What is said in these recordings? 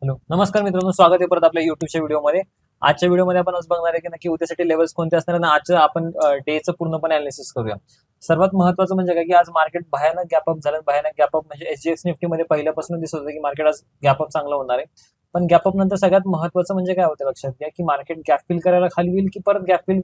Hello नमस्कार मित्रांनो, स्वागत आहे परत आपल्या युट्यूबच्या व्हिडिओमध्ये. आजच्या व्हिडिओमध्ये आपण आज बघणार आहे की नक्की उद्यासाठी लेवल्स कोणते असणार आणि आजचं आपण डेचं पूर्णपणे अनालिसिस करूया. सर्वात महत्त्वाचं म्हणजे काय की आज मार्केट भयानक गॅपअप झालं. भयानक गॅपअप म्हणजे एसजीएक्स निफ्टी मध्ये पहिल्यापासून दिसत होतं की मार्केट आज गॅपअप चांगलं होणार आहे. पण गॅपअप नंतर सगळ्यात महत्त्वाचं म्हणजे काय होतं लक्षात घ्या की मार्केट गॅप फिल करायला खाली येईल की परत गॅप फिल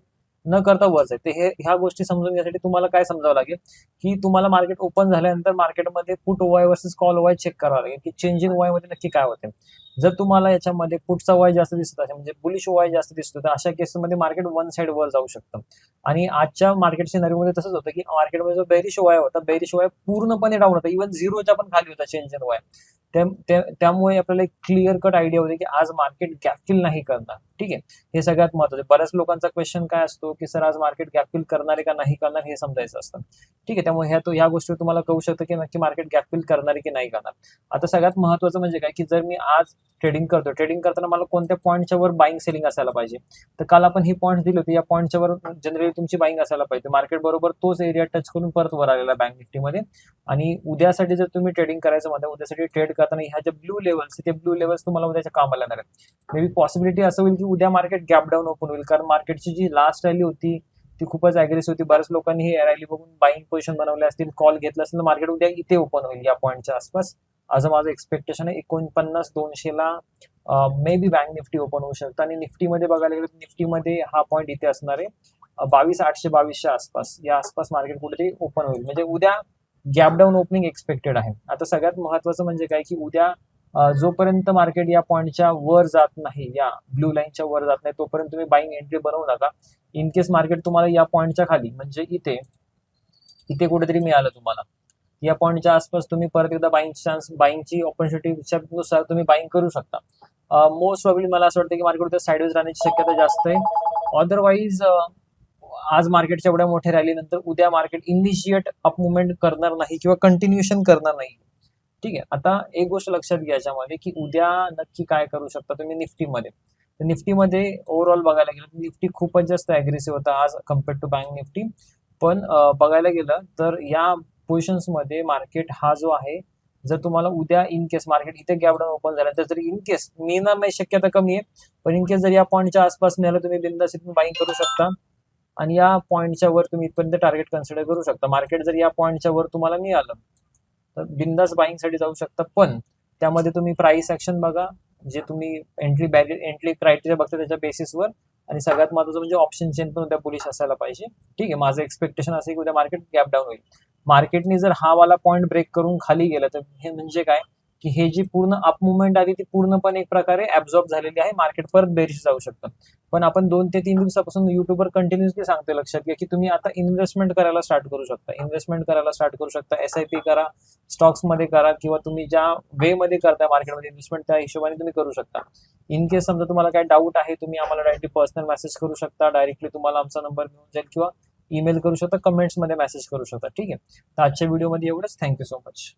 न करता वरच आहे. ते ह्या गोष्टी समजून घेण्यासाठी तुम्हाला काय समजावं लागेल की तुम्हाला मार्केट ओपन झाल्यानंतर मार्केटमध्ये पुट ओवाय वर्सेस कॉल ओवाय चेक करावं लागेल की चेंज इन ओवाय मध्ये नक्की काय होते. जर तुम्हाला याच्यामध्ये पुटचा वाय जास्त दिसत असेल म्हणजे बुलिश वाय जास्त दिसतो तर अशा केसमध्ये मार्केट वन साइड वर जाऊ शकतं. आणि आजच्या मार्केट सिनारीमध्ये तसंच होतं की मार्केटमध्ये जो बेरिश वाय होता, बेरिश वाय पूर्णपणे डाऊन होता, इव्हन झिरोच्या पण खाली होता चेंज इन वाय. त्यामुळे आपल्याला एक क्लिअर कट आयडिया होते की आज मार्केट गॅप फिल नाही करणार. ठीक आहे, हे सगळ्यात महत्त्वाचं. बऱ्याच लोकांचा क्वेश्चन काय असतो की सर आज मार्केट गॅप फिल करणार आहे का नाही करणार हे समजायचं असतं. ठीक आहे, त्यामुळे ह्या गोष्टी तुम्हाला कळू शकतं की नक्की मार्केट गॅप फिल करणार आहे की नाही करणार. आता सगळ्यात महत्त्वाचं म्हणजे काय की जर मी आज ट्रेडिंग करतो, ट्रेडिंग करताना मला कोणत्या पॉईंटच्या वर बाईंग सेलिंग असायला पाहिजे. तर काल आपण ही पॉईंट दिली होती, या पॉईंटच्या वर जनरली तुमची बाईंग असायला पाहिजे. मार्केट बरोबर तोच एरिया टच करून परत वर आलेला बँक निफ्टीमध्ये. आणि उद्यासाठी जर तुम्ही ट्रेडिंग करायचं म्हणता, उद्यासाठी ट्रेड करताना ह्या ज्या ब्लू लेवल्स ते ब्लू लेवल्स तुम्हाला उद्याच्या कामाला येणार आहेत. मे बी पॉसिबिलिटी असं होईल की उद्या मार्केट गॅप डाऊन ओपन होईल, कारण मार्केटची जी लास्ट रॅली होती ती खूपच अग्रेसिव्ह होती. बऱ्याच लोकांनी ही रॅली बघून बाईंग पोझिशन बनवले असतील, कॉल घेतला असेल तर मार्केट उद्या इथे ओपन होईल या पॉईंटच्या आसपास, असं माझं एक्सपेक्टेशन आहे. 49,200 ला may be bank Nifty open होऊ शकतं. आणि निफ्टीमध्ये बघायला गेलं तर निफ्टीमध्ये हा पॉईंट इथे असणार आहे 22,822च्या आसपास. या आसपास मार्केट कुठेतरी ओपन होईल, म्हणजे उद्या गॅप डाऊन ओपनिंग एक्सपेक्टेड आहे. आता सगळ्यात महत्वाचं म्हणजे काय की उद्या जोपर्यंत मार्केट या पॉईंटच्या वर जात नाही, या ब्लू लाईनच्या वर जात नाही, तोपर्यंत तुम्ही बाईंग एंट्री बनवू नका. इन केस मार्केट तुम्हाला या पॉईंटच्या खाली म्हणजे इथे इथे कुठेतरी मिळालं तुम्हाला, या पॉईंटच्या आसपास तुम्ही परत एकदा बाईंग चान्स, बाईंगची ऑपॉर्च्युनिटी नुसार तुम्ही बाईंग करू शकता. मोस्ट प्रॉब्ली मला असं वाटतं की मार्केट उद्या साईडवेज राहण्याची शक्यता जास्त आहे. अदरवाईज आज मार्केटच्या एवढ्या मोठ्या रॅली नंतर उद्या मार्केट इनिशिएट अप मुवमेंट करणार नाही किंवा कंटिन्युएशन करणार नाही. ठीक आहे, आता एक गोष्ट लक्षात घ्या याच्यामध्ये की उद्या नक्की काय करू शकता तुम्ही निफ्टीमध्ये. तर निफ्टीमध्ये ओव्हरऑल बघायला गेलं तर निफ्टी खूपच जास्त अग्रेसिव्ह होता आज कम्पेअर्ड टू बँक निफ्टी. पण बघायला गेलं तर या पोझिशन्समध्ये मार्केट हा जो आहे, जर तुम्हाला उद्या इन केस मार्केट इथे गॅप डाऊन ओपन झालं तर इन केस मिळणार नाही, शक्यता कमी आहे, पण इन केस जर या पॉईंटच्या आसपास मिळालं तुम्ही बिंदास इथून बाईंग करू शकता. आणि या पॉईंटच्या वर तुम्ही इथपर्यंत टार्गेट कन्सिडर करू शकता. मार्केट जर या पॉईंटच्या वर तुम्हाला मिळालं तर बिंदास बाईंग साठी जाऊ शकता. पण त्यामध्ये तुम्ही प्राइस ऍक्शन बघा, जे तुम्ही एंट्री क्रायटेरिया बघता त्याच्या बेसिसवर. आणि सगळ्यात महत्त्वाचं म्हणजे ऑप्शन चेन पण उद्या बुलिश असायला पाहिजे. ठीक आहे, माझं एक्सपेक्टेशन असं की उद्या मार्केट गॅप डाऊन होईल. मार्केटने जर हा वाला पॉईंट ब्रेक करून खाली गेला तर हे म्हणजे काय की हे जी पूर्ण अप मुवमेंट आली ती पूर्णपणे एक प्रकारे ऍब्झॉर्ब झालेली आहे, मार्केट परत बेरिश जाऊ शकतं. पण आपण 2 ते 3 दिवसापासून युट्यूबवर कंटिन्युअसली सांगतोय, लक्षात घ्या की तुम्ही आता इन्व्हेस्टमेंट करायला स्टार्ट करू शकता. इन्व्हेस्टमेंट करायला स्टार्ट करू शकता, SIP करा, स्टॉक्स मध्ये करा, किंवा तुम्ही ज्या वे मध्ये करताय मार्केटमध्ये इन्व्हेस्टमेंट त्या हिशोबाने तुम्ही करू शकता. इन केस समजा तुम्हाला काय डाऊट आहे, तुम्ही आम्हाला डायरेक्टली पर्सनल मेसेज करू शकता, डायरेक्टली तुम्हाला आमचा नंबर मिळून जाईल, किंवा ईमेल करू शकता, कमेंट्स मध्ये मेसेज करू शकता. ठीक आहे, तर आजच्या व्हिडिओमध्ये एवढंच. Thank you so much.